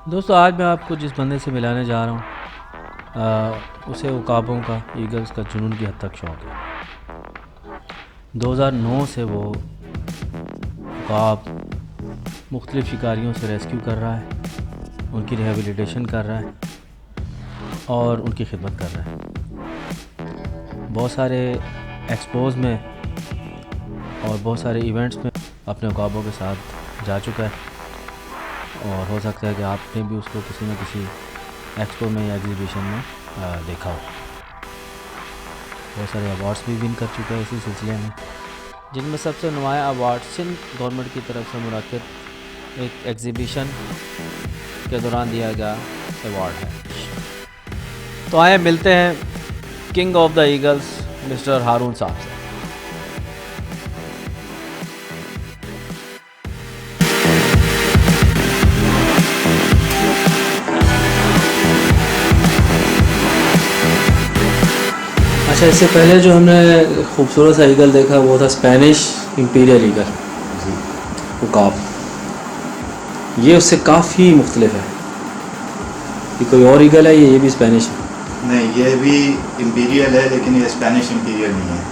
दोस्तों आज मैं आपको जिस बंदे से मिलाने जा रहा हूँ उसे उकाबों का ईगल्स का जुनून की हद तक शौक़ है। 2009 से वो उकाब मुख्तलिफ़ शिकारियों से रेस्क्यू कर रहा है, उनकी रिहेबिलिटेशन कर रहा है और उनकी खिदमत कर रहा है। बहुत सारे एक्सपोज में और बहुत सारे इवेंट्स में अपने उकाबों के साथ जा चुका है और हो सकता है कि आपने भी उसको किसी न किसी एक्सपो में या एग्जीबिशन में देखा हो। बहुत सारे अवार्ड्स भी विन कर चुका है इसी सिलसिले में, जिनमें सबसे नुमाया अवार्ड सिंध गवर्नमेंट की तरफ से मुनक़िद एक एग्जीबिशन के दौरान दिया गया अवार्ड है। तो आए मिलते हैं king of the eagles mister Haroon साहब से। अच्छा, इससे पहले जो हमने खूबसूरत सा ईगल देखा वो था स्पेनिश इंपीरियल ईगल उकाब। ये उससे काफ़ी मुख्तलिफ है। ये कोई और ईगल है, ये भी स्पेनिश है? नहीं, ये भी इंपीरियल है लेकिन ये स्पेनिश इंपीरियल नहीं है।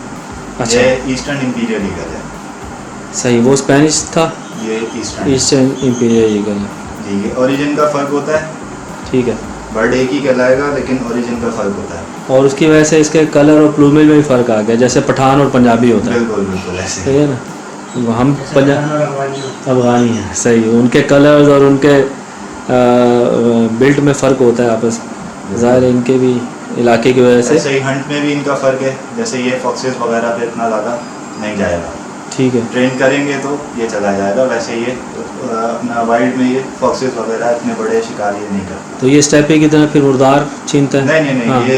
अच्छा, ये ईस्टर्न इंपीरियल ईगल है। सही, वो स्पेनिश था, ये ईस्टर्न इंपीरियल ईगल है। जी, ये ओरिजिन का फ़र्क होता है। ठीक है, बर्ड एक ही कहलाएगा लेकिन ओरिजिन का फ़र्क होता है। और उसकी वजह से इसके कलर और प्लूमेज में भी फ़र्क आ गया, जैसे पठान और पंजाबी होता है। बिल्कुल बिल्कुल ऐसे सही है ना, हम अफगानी हैं। सही, उनके कलर्स और उनके बिल्ट में फ़र्क होता है आपस में, ज़ाहिर है इनके भी इलाके की वजह से। ऐसे ही हंट में भी इनका फ़र्क है, जैसे ये फॉक्सेस वगैरह पे इतना ज़्यादा नहीं जाएगा। ठीक है, ट्रेन करेंगे तो ये चला जाएगा। वैसे ये अपना वाइल्ड में ये फॉक्सेस वगैरह इतने बड़े शिकार ये नहीं करते। तो ये स्टेपे की तरह फिर मुर्दार छीनता है? नहीं नहीं नहीं, ये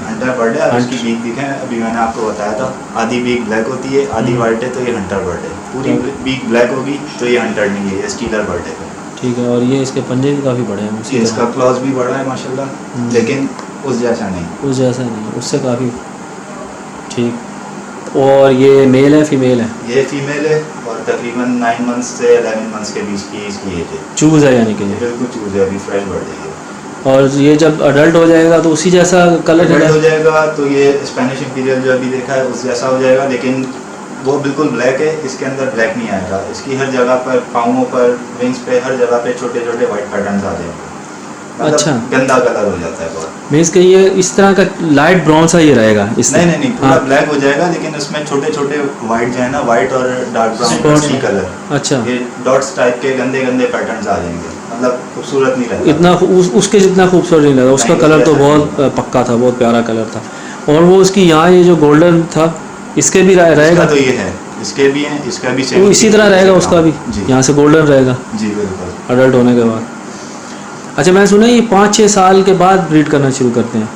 हंटर बर्ड है। उसकी बीक दिखे, अभी मैंने आपको बताया था, आधी बीक ब्लैक होती है, आधी वाइट है, तो ये हंटर बर्ड है। पूरी बीक ब्लैक होगी तो ये हंटर नहीं है, ये स्टीलर बर्ड है। ठीक है, और ये इसके पंजे भी काफ़ी बड़े हैं? इसका क्लॉज भी बड़ा है माशाल्लाह, लेकिन उस जैसा नहीं। उस जैसा नहीं, उससे काफ़ी ठीक। और ये मेल है फीमेल है? ये फीमेल है और तकरीबन 9 मंथ्स से 11 मंथ्स के बीच की इसकी एज है। चूज़ है यानी कि? बिल्कुल चूज़ है, अभी फ्रेश बर्ड है। और ये जब अडल्ट हो जाएगा तो उसी जैसा कलर अडल्ट हो जाएगा तो ये स्पेनिश इंपीरियल जो अभी देखा है उस जैसा हो जाएगा, लेकिन वो बिल्कुल ब्लैक है। इसके अंदर ब्लैक नहीं आएगा। इसकी हर जगह पर, पाँवों पर, विंग्स पे, हर जगह पे छोटे छोटे वाइट पैटर्न्स आ जाएंगे। मतलब अच्छा, गंदा कलर हो जाता है बहुत। मीन्स कि ये इस तरह का लाइट ब्राउन सा ये रहेगा? नहीं, पूरा ब्लैक हो जाएगा, लेकिन उसमें छोटे छोटे वाइट जो है ना, वाइट और डार्क ब्राउन सी कलर। अच्छा, ये डॉट्स टाइप के गंदे गंदे पैटर्न्स आ जाएंगे, मतलब खूबसूरत नहीं लगता इतना उसके जितना खूबसूरत नहीं लगा। उसका कलर तो बहुत पक्का था, बहुत प्यारा कलर था। और वो उसकी यहाँ ये जो गोल्डन था, इसके भी रहेगा? तो ये है, इसके भी हैं, इसका भी वो इसी तरह रहेगा, उसका भी यहाँ से गोल्डन रहेगा? जी बिल्कुल, अडल्ट होने के बाद। अच्छा, मैं सुना ये 5-6 साल के बाद ब्रीड करना शुरू करते हैं?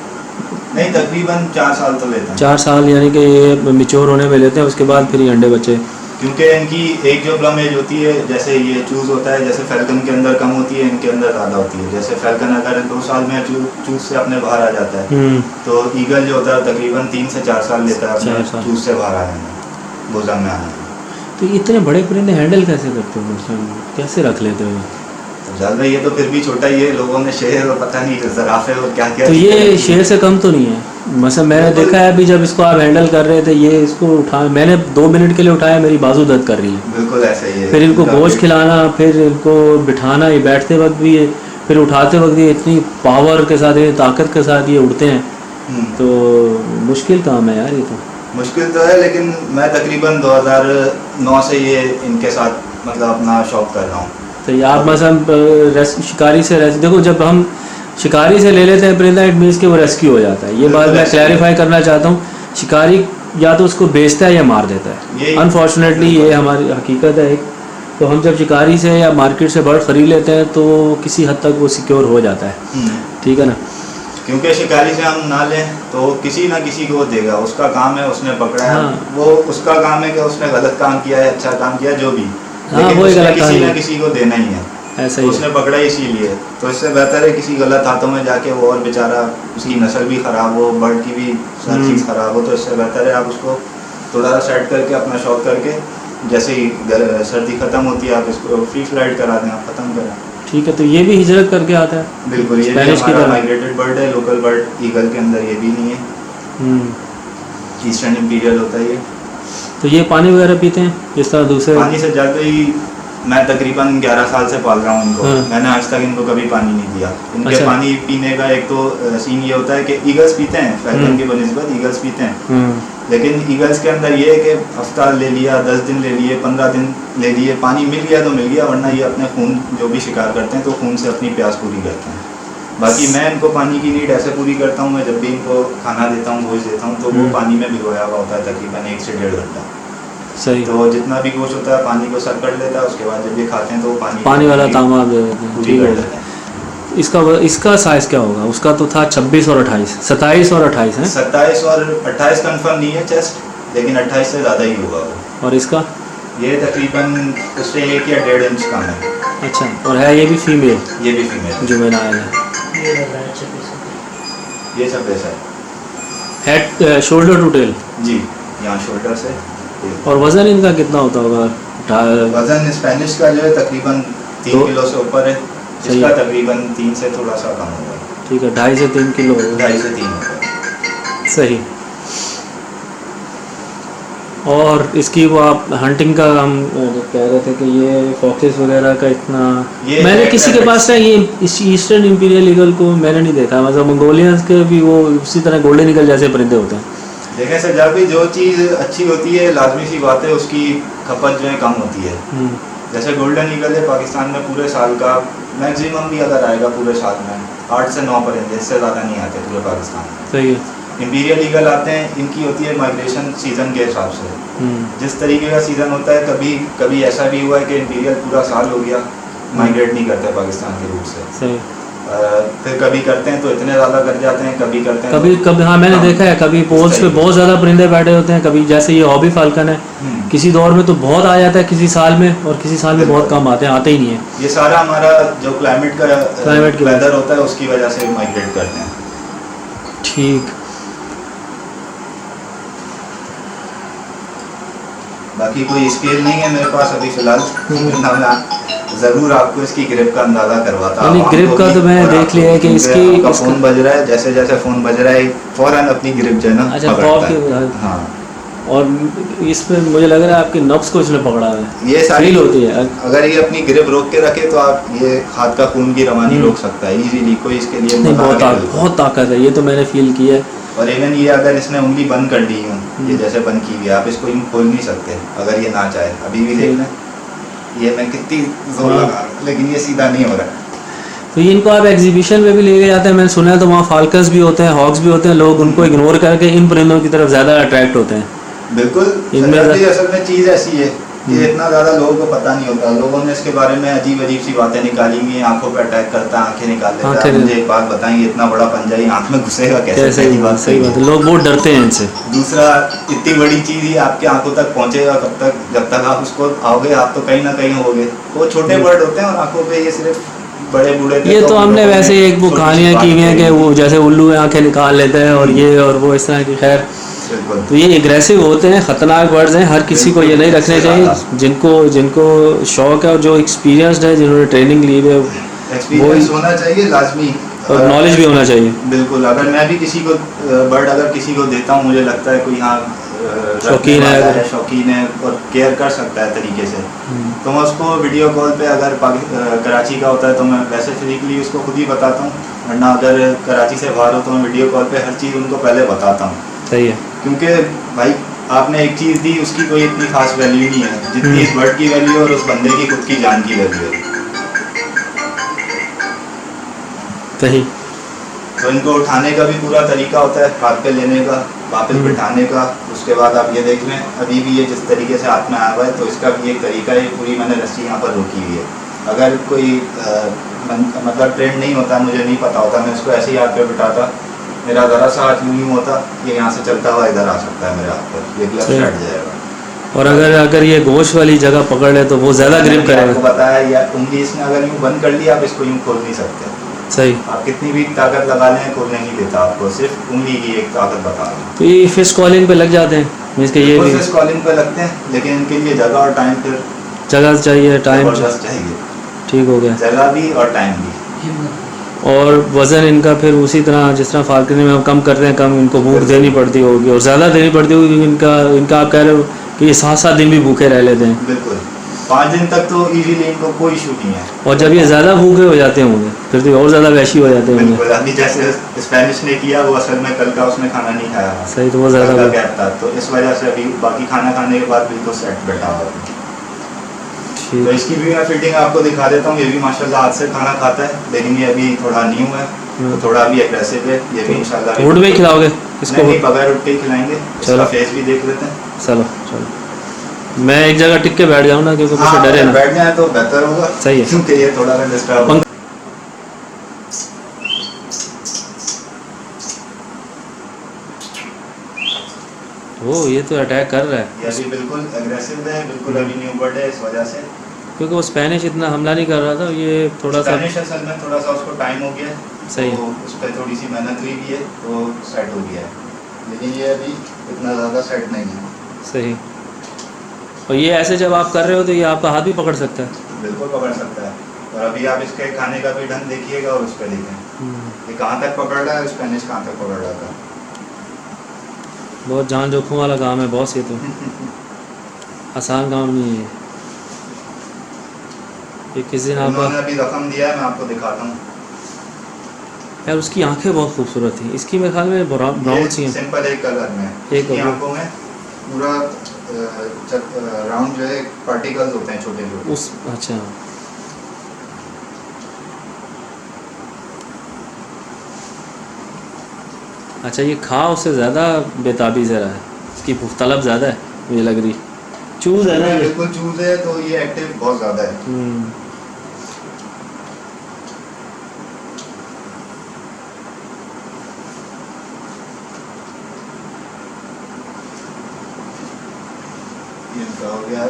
नहीं, तकरीबन 4 साल तो लेते हैं। 4 साल यानी कि ये मिच्योर होने में लेते हैं, उसके बाद फिर ये अंडे बच्चे? क्योंकि इनकी एक जो प्लम एज होती है, जैसे ये चूज़ होता है, जैसे फैल्कन के अंदर कम होती है, इनके अंदर ज़्यादा होती है। जैसे फैल्कन अगर 2 साल में चूज़ से अपने बाहर आ जाता है, तो ईगल जो होता है तकरीबन 3 से 4 साल लेता है अपने चूज़ से बाहर आने में, भोजन में आने में। तो इतने बड़े परिंदे हैंडल कैसे करते हो, कैसे रख लेते हो? ज़्यादा ये तो फिर भी छोटा ही है, लोगों ने शेर और पता नहीं ज़राफ़े और क्या क्या। तो ये शेर से कम तो नहीं है? मतलब मैंने देखा है अभी जब इसको आप हैंडल कर रहे थे, ये इसको उठा, मैंने 2 मिनट के लिए उठाया, मेरी बाजू दर्द कर रही है। बिल्कुल ऐसे ही है। फिर इनको गोश्त खिलाना, फिर इनको बिठाना, ये बैठते वक्त भी, ये फिर उठाते वक्त ये इतनी पावर के साथ, ये ताकत के साथ ये उड़ते हैं, तो मुश्किल काम है यार। ये तो मुश्किल तो है, लेकिन मैं तकरीबन 2009 से ये इनके साथ मतलब अपना शौक़ कर रहा हूँ। तो ये आप मतलब शिकारी से देखो, जब हम शिकारी से ले लेते हैं परिंदा, इट मीन्स कि वो रेस्क्यू हो जाता है। ये बात मैं क्लैरिफाई करना चाहता हूँ। शिकारी या तो उसको बेचता है या मार देता है, अनफॉर्चुनेटली ये हमारी हकीकत है एक। तो हम जब शिकारी से या मार्केट से बर्ड ख़रीद लेते हैं तो किसी हद तक वो सिक्योर हो जाता है, ठीक है ना। क्योंकि शिकारी से हम ना लें तो किसी ना किसी को देगा, उसका काम है, उसने पकड़ा है। वो उसका काम है कि उसने गलत काम किया है, अच्छा काम किया, जो भी, लेकिन उसने किसी ना किसी को देना ही है। ऐसा तो ही उसने पकड़ा इसीलिए। तो इससे बेहतर है किसी गलत हाथों में जाके वो और बेचारा, उसकी नस्ल भी ख़राब हो, बर्ड की भी हर चीज़ ख़राब हो। तो इससे बेहतर है आप उसको थोड़ा सा सेट करके, अपना शौक़ करके, जैसे ही सर्दी ख़त्म होती है आप इसको फ्री फ्लाइट करा दें, आप ख़त्म करें। ठीक है, तो ये भी हिजरत करके आता है? बिल्कुल, ये भी स्पेनिश की हमारा तरह? माइग्रेटेड बर्ड है, लोकल बर्ड ईगल के अंदर ये भी नहीं है, हम्म। ईस्टर्न इंपीरियल होता है ये। तो ये पानी वगैरह पीते हैं जिस तरह दूसरे? पानी से ज़्यादा ही, मैं तकरीबन 11 साल से पाल रहा हूँ इनको। हाँ। मैंने आज तक इनको कभी पानी नहीं दिया। इनके अच्छा। पानी पीने का एक तो सीन ये होता है कि ईगल्स पीते हैं, फैल्कन के बनिस्बत ईगल्स पीते हैं, लेकिन ईगल्स के अंदर ये है कि हफ्ता ले लिया, 10 दिन ले लिए, 15 दिन ले लिए, पानी मिल गया तो मिल गया, वरना ये अपने खून जो भी शिकार करते हैं तो खून से अपनी प्यास पूरी करते हैं। बाकी मैं इनको पानी की नीड ऐसे पूरी करता हूँ, मैं जब भी इनको खाना देता हूँ, गोश्त देता हूँ, तो वो पानी में भिगोया हुआ होता है तकरीबन 1 से 1.5 घंटा। सही। तो जितना भी गोश्त होता है पानी को सर कर लेता है, उसके बाद जब ये खाते हैं तो वो पानी वाला तामा दे देते हैं। पूरी ठीक कर है। लेते हैं। इसका साइज़ क्या होगा? उसका तो था 26 और 28, 27 और 28 है। 27 और 28 कंफर्म नहीं है चेस्ट, लेकिन 28 से ज़्यादा ही होगा वो। और इसका? ये तकरीबन उससे 1 या 1.5 इंच कम है। अच्छा, और है ये भी फीमेल? ये भी फीमेल जो मैंने आया है। ये सब ऐसा है हेड शोल्डर टू टेल? जी, यहाँ शोल्डर से। और वज़न इनका कितना होता होगा? वज़न स्पेनिश का जो है तकरीबन 3 किलो से ऊपर है, सही इसका है। तकरीबन 3 से थोड़ा सा कम होगा। ठीक है, 2.5 से 3 किलो होगा। 2.5 से 3 होगा। सही। और इसकी वो आप हंटिंग का हम कह रहे थे कि ये फॉक्सेस वगैरह का इतना, मैंने किसी के पास है ये ईस्टर्न इंपीरियल ईगल को मैंने नहीं देखा, मतलब मंगोलियंस के भी वो उसी तरह गोल्डन ईगल जैसे परिंदे होते हैं। देखें सर, जब भी जो चीज़ अच्छी होती है लाजमी सी बात है उसकी खपत जो है कम होती है। जैसे गोल्डन ईगल है पाकिस्तान में पूरे साल का मैक्सिमम भी अगर आएगा पूरे साल में 8 से 9 परिंदे, इससे ज़्यादा नहीं आते पूरे पाकिस्तान में। सही है। इंपीरियल ईगल आते हैं, इनकी होती है माइग्रेशन सीज़न के हिसाब से। जिस तरीके का सीज़न होता है, कभी कभी ऐसा भी हुआ है कि इंपीरियल पूरा साल हो गया माइग्रेट नहीं करते पाकिस्तान के रूट से। सही। फिर कभी करते हैं तो इतने ज़्यादा कर जाते हैं, कभी करते हैं कभी तो कभी, हाँ मैंने देखा है, कभी पोल्स पे बहुत ज़्यादा परिंदे बैठे होते हैं, कभी जैसे ये हॉबी फाल्कन है, किसी दौर में तो बहुत आ जाता है किसी साल में, और किसी साल में बहुत कम आते हैं, आते ही नहीं है। ये सारा हमारा जो क्लाइमेट की वेदर होता है उसकी वजह से माइग्रेट करते हैं। ठीक। बाकी कोई स्केल नहीं है मेरे पास अभी फिलहाल, वरना मैं ज़रूर आपको इसकी ग्रिप का अंदाज़ा करवाता। नहीं, ग्रिप का तो मैंने देख लिया है कि इसकी फ़ोन बज रहा है, जैसे जैसे फ़ोन बज रहा है फ़ौरन अपनी ग्रिप जो है ना अच्छा पकड़ता है। पॉप। हाँ, और इसमें मुझे लग रहा है आपकी नब्स को इसने पकड़ा है, ये सारी फील होती है। अगर ये अपनी ग्रिप रोक के रखे तो आप ये हाथ का खून की रवानी रोक सकता है इजीली, कोई इसके लिए नहीं, मना नहीं बिल्कुल। बहुत ताकत है, ये तो मैंने फील किया है। और इवन ये अगर इसने उंगली बंद कर दी यूँ, ये जैसे बंद की हुई है, आप इसको यूँ खोल नहीं सकते अगर ये ना चाहे। अभी भी देख लें, ये मैं कितनी जोर लगा रहा हूं, लेकिन ये सीधा नहीं हो रहा है। तो ये इनको आप एग्जीबिशन में भी ले के जाते हैं, मैंने सुना है, तो वहाँ फाल्कन्स भी होते हैं, हॉक्स भी होते हैं, लोग उनको इग्नोर करके इन परिंदों की तरफ ज़्यादा अट्रैक्ट होते हैं। बिल्कुल, इनमें असल में चीज़ ऐसी है कि इतना ज़्यादा लोगों को पता नहीं होता। लोगों ने इसके बारे में अजीब अजीब सी बातें निकाली हुई, आंखों पे अटैक करता है, आंखें निकाल लेता है। मुझे एक बात बताएंगे, इतना बड़ा पंजा ही आंख में घुसेगा कैसे? सही बात, सही बात है, लोग बहुत डरते हैं इनसे। दूसरा, इतनी बड़ी चीज़ ही आपके आंखों तक पहुंचेगा कब तक? जब तक आप उसको आओगे आप तो कहीं ना कहीं होगे। वो छोटे बर्ड होते हैं और आंखों पे ये सिर्फ बड़े बूढ़े। ये तो हमने वैसे ही एक वो कहानियाँ की हुई हैं कि वो जैसे उल्लू आंखें निकाल लेते हैं और ये और वो इस तरह की। खैर, तो ये एग्रेसिव होते हैं, ख़तरनाक बर्ड्स हैं, हर किसी को ये नहीं रखने चाहिए। जिनको शौक है और जो एक्सपीरियंस्ड है, जिन्होंने ट्रेनिंग ली है, एक्सपीरियंस होना चाहिए लाजमी, और नॉलेज भी होना चाहिए। बिल्कुल। अगर मैं भी किसी को बर्ड अगर किसी को देता हूँ, मुझे लगता है कोई यहाँ शौकीन है, शौकीन है और केयर कर सकता है तरीके से, तो मैं उसको वीडियो कॉल पे, अगर कराची का होता है तो मैं वैसे फिजिकली उसको खुद ही बताता हूँ, वरना अगर कराची से बाहर हो तो मैं वीडियो कॉल पे हर चीज़ उनको पहले बताता हूँ। सही है, क्योंकि भाई आपने एक चीज़ दी, उसकी कोई इतनी खास वैल्यू नहीं है जितनी इस बर्ड की वैल्यू और उस बंदे की खुद की जान की वैल्यू है। सही। तो इनको उठाने का भी पूरा तरीका होता है, हाथ पे लेने का, वापस बिठाने का। उसके बाद आप ये देख लें, अभी भी ये जिस तरीके से हाथ में आया हुआ है, तो इसका भी एक तरीका है। पूरी मैंने रस्सी यहाँ पर रोकी हुई है। अगर कोई मतलब ट्रेंड नहीं होता, मुझे नहीं पता होता, मैं इसको ऐसे ही हाथ पे बिठाता, मेरा ज़रा सा हाथ यूँ होता, ये यहाँ से चलता हुआ इधर आ सकता है मेरे हाथ पर, ये ग्लव्स हट जाएगा। और अगर ये गोश्त वाली जगह पकड़ ले तो वो ज़्यादा ग्रिप करेगा। आपको पता है, या उंगली इसने अगर यूँ बंद कर ली, आप इसको यूँ खोल नहीं सकते। सही। आप कितनी भी ताकत लगा लें, खोलने नहीं देता आपको, सिर्फ उंगली की एक ताकत बता रहा हूँ। तो ये फिश कॉलिंग पे लग जाते हैं, मीन्स के ये भी फिश कॉलिंग पे लगते हैं, लेकिन इनके लिए जगह और टाइम फिर जगह चाहिए, टाइम चाहिए। ठीक हो गया। जगह भी और टाइम भी। और वज़न इनका फिर उसी तरह जिस तरह फाल्कनी में हम कम करते हैं, कम इनको भूख देनी पड़ती होगी और ज़्यादा देनी पड़ती होगी, क्योंकि इनका आप कह रहे हो कि ये 7-7 दिन भी भूखे रह लेते हैं। बिल्कुल 5 दिन तक तो इजीली इनको कोई इशू नहीं है। और जब ये ज़्यादा भूखे हो जाते होंगे फिर तो और ज़्यादा वैशी हो जाते होंगे। बिल्कुल अभी जैसे स्पेनिश ने किया, वो असल में कल का उसने खाना नहीं खाया था। सही, तो वो ज़्यादा कल का गैप था, तो इस वजह से अभी बाकी खाना खाने के बाद बिल्कुल सेट बैठा हुआ है। तो इसकी भी मैं फिटिंग आपको दिखा देता हूँ। ये भी माशाल्लाह हाथ से खाना खाता है, लेकिन ये अभी थोड़ा न्यू है तो थोड़ा अभी एग्रेसिव है। ये भी इंशाल्लाह उठ में खिलाओगे इसको? नहीं, बगैर उठ के ही खिलाएंगे। इसका फेस भी देख लेते हैं। चलो मैं एक जगह टिक के बैठ जाऊँ ना, क्योंकि मुझसे डरे ना। बैठ जाए तो बेहतर होगा। सही है, क्योंकि ये थोड़ा सा डिस्टर्ब है। वो ये तो अटैक कर रहा है। ये अभी बिल्कुल एग्रेसिव है, बिल्कुल अभी न्यू बर्ड है, इस वजह से। क्योंकि वो स्पेनिश इतना हमला नहीं कर रहा था, ये थोड़ा सा स्पेनिश असल में थोड़ा सा उसको टाइम हो गया है। सही तो उस पर थोड़ी सी मेहनत हुई भी है तो सेट हो गया है, लेकिन ये अभी इतना ज़्यादा सेट नहीं है। सही। और ये ऐसे जब आप कर रहे हो तो ये आपका हाथ भी पकड़ सकता है? बिल्कुल पकड़ सकता है। और अभी आप इसके खाने का भी ढंग देखिएगा और उस पर देखें ये कहाँ तक पकड़ रहा है, स्पेनिश कहाँ तक पकड़ रहा था। बहुत जान जोखों वाला काम है बॉस, ये तो आसान काम नहीं है। ये किसी दिन आपका उन्होंने अभी रकम दिया है, मैं आपको दिखाता हूँ। यार उसकी आंखें बहुत खूबसूरत थी। इसकी मेरे ख्याल में ब्राउन सी हैं। सिंपल एक कलर में, एक आंखों में पूरा राउंड जो है पार्टिकल्स होते हैं छोटे छोटे उस। अच्छा अच्छा, ये खा उससे ज़्यादा बेताबी ज़रा है, इसकी भूख तलब ज़्यादा है मुझे लग रही। चूज़ है ना ये? बिल्कुल चूज़ है, तो ये एक्टिव बहुत ज़्यादा है। हो गया।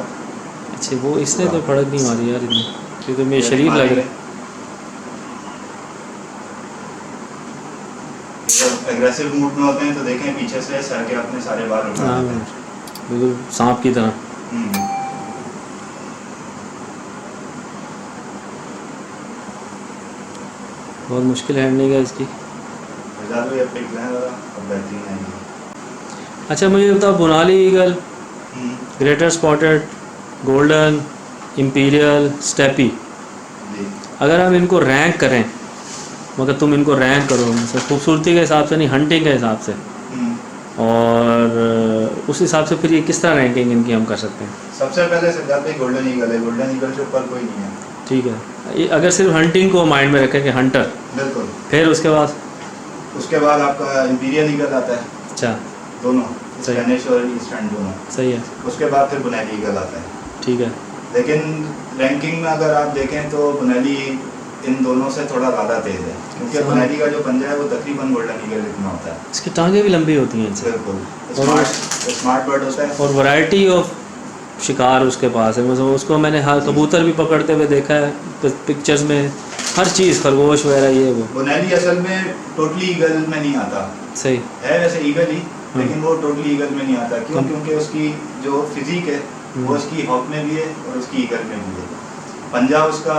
अच्छा वो इसने तो फड़क नहीं मारी यार इतनी, ये तो मेरे शरीर लग रहा है। एग्रेसिव मूड में होते हैं तो देखें पीछे से सर के अपने सारे बाल उठा लेते हैं, बिल्कुल सांप की तरह। बहुत मुश्किल हैंडलिंग है इसकी। अच्छा मुझे बताओ, Bonelli eagle, greater spotted, golden, imperial, steppe, अगर हम इनको रैंक करें, मगर तुम इनको रैंक करो मतलब खूबसूरती के हिसाब से नहीं, हंटिंग के हिसाब से, और उस हिसाब से फिर ये किस तरह रैंकिंग इनकी हम कर सकते हैं? सबसे पहले सिद्धार्थ भाई गोल्डन ईगल है। गोल्डन ईगल से ऊपर कोई नहीं है। ठीक है, ये अगर सिर्फ हंटिंग को माइंड में रखें कि हंटर, बिल्कुल। फिर उसके बाद आपका इंपीरियल ईगल आता है। अच्छा, दोनों स्पेनिश और ईस्टर्न दोनों। सही है। उसके बाद फिर बुनेली ईगल आता है। ठीक है, लेकिन रैंकिंग में अगर आप देखें तो बुनेली इन दोनों से थोड़ा ज़्यादा तेज़ है, क्योंकि बुनेली का जो पंजा है वो तकरीबन गोल्डन ईगल इतना होता है। इसकी टांगें भी लंबी होती हैं इनसे। बिल्कुल स्मार्ट बर्ड होता है। और वैरायटी ऑफ शिकार उसके पास है, मतलब उसको मैंने हाँ कबूतर भी पकड़ते हुए देखा है पिक्चर्स में, हर चीज़, खरगोश वगैरह, ये वो। बुनेली असल में टोटली ईगल में नहीं आता। सही है वैसे ईगल ही, लेकिन वो टोटली ईगल में नहीं आता। क्यों? क्योंकि उसकी जो फिजिक है वो उसकी हॉक में भी है और उसकी ईगल में भी है। पंजा उसका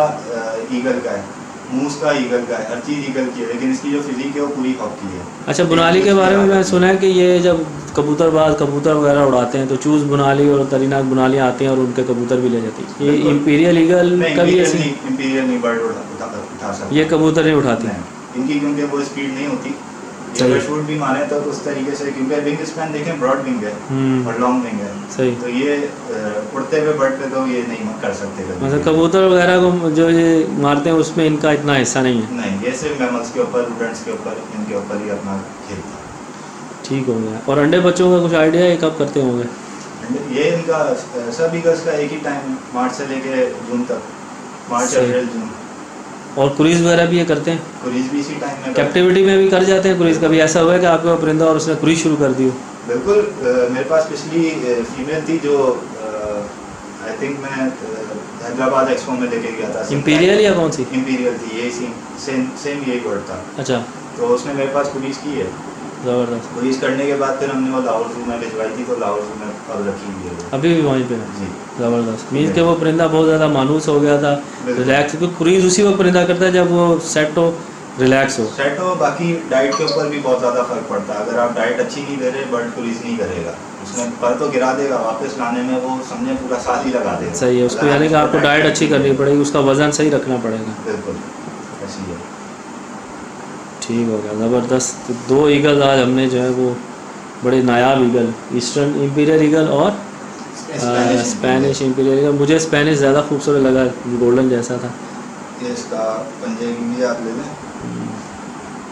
ईगल का है, मुंह उसका ईगल का है, हर चीज़ ईगल की है, लेकिन इसकी जो फिजिक है वो पूरी हॉक की है। अच्छा, बुनाली के बारे में मैं सुना है कि ये जब कबूतरबाज कबूतर वगैरह उड़ाते हैं तो चूज़ बुनाली और तरीनाक बुनाली आती हैं और उनके कबूतर भी ले जाती है। ये इंपीरियल ईगल का भी ऐसी? इंपीरियल नहीं बर्ड उठा सकता, ये कबूतर नहीं उठाती इनकी, क्योंकि वो स्पीड नहीं होती। अगर शूट भी मारे तो उस तरीके से, क्योंकि विंग स्पैन देखें ब्रॉड विंग है और लॉन्ग विंग है। सही। तो ये उड़ते हुए बर्ड पे तो ये नहीं कर सकते। मतलब कबूतर वगैरह को जो ये मारते हैं उसमें इनका इतना हिस्सा नहीं है? नहीं, ये सिर्फ मैमल्स के ऊपर, रोडेंट्स के ऊपर, इनके ऊपर ही अपना खेलता है। ठीक हो गया। और अंडे बच्चों का कुछ आइडिया है कब करते होंगे? ये इनका सब ईगल्स का एक ही टाइम, मार्च से लेके जून तक, मार्च अप्रैल जून। और कुरीज वगैरह भी ये करते हैं? कुरीज भी इसी टाइम में, कैप्टिविटी में भी कर जाते हैं कुरीज? कभी ऐसा हुआ है कि आपके पास परिंदा और उसने कुरीज शुरू कर दी हो? बिल्कुल। मेरे पास पिछली फीमेल थी जो आई थिंक मैं हैदराबाद एक्सपो में लेके गया था। इंपीरियल या कौन सी? इंपीरियल थी, यही सेम यही बर्ड था। अच्छा। तो उसने मेरे पास कुरीज की है, ज़बरदस्त। तो इस करने के बाद फिर हमने वो लाहौर ज़ू में भिजवाई थी, तो लाहौर ज़ू में अब रखी हुई है वो। अभी भी वहीं पे है। जी। ज़बरदस्त। मीन्स के वो परिंदा बहुत ज़्यादा मानूस हो गया था, बिल्कुल। रिलैक्स, क्योंकि क्रूज़ उसी वक्त परिंदा करता है जब वो सेट हो, रिलैक्स हो। सेट हो। बाकी डाइट के ऊपर भी बहुत ज़्यादा फर्क पड़ता है। अगर आप डाइट अच्छी नहीं दे रहे, बर्ड क्रूज़ नहीं करेगा, उसमें पर तो गिरा देगा, वापस लाने में वो समझे पूरा साल ही लगा देगा। सही है, उसको अगर यानी कि आपको डाइट अच्छी नहीं करनी देंगे। पड़ेगी, उसका वज़न सही रखना पड़ेगा। बिल्कुल ऐसी है। ठीक हो गया, ज़बरदस्त। तो 2 ईगल आज हमने जो है वो बड़े नायाब ईगल, ईस्टर्न इम्पीरियल ईगल और स्पेनिश इम्पीरियल ईगल। मुझे स्पेनिश ज़्यादा खूबसूरत लगा, गोल्डन जैसा था। ये इसका पंजे भी आप ले लें,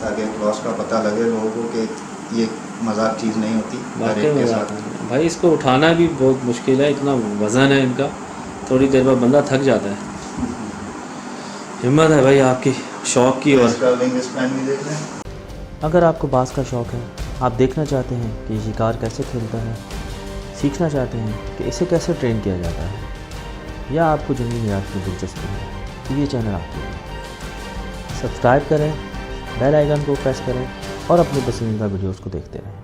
ताकि क्रॉस का पता लगे लोगों को कि ये मजाक चीज़ नहीं होती। हर वाकई एक के में साथ भाई इसको उठाना भी बहुत मुश्किल है, इतना वज़न है इनका, थोड़ी देर में बंदा थक जाता है। हिम्मत है भाई आपकी, शौक़ की। और इसका विंग स्पैन भी देख लें। अगर आपको बाज़ का शौक़ है, आप देखना चाहते हैं कि ये शिकार कैसे खेलता है, सीखना चाहते हैं कि इसे कैसे ट्रेन किया जाता है, या आपको जंगली हयात में दिलचस्पी है, तो ये चैनल आपके लिए। सब्सक्राइब करें, बेल आइकन को प्रेस करें और अपनी पसंदीदा वीडियोस को देखते रहें।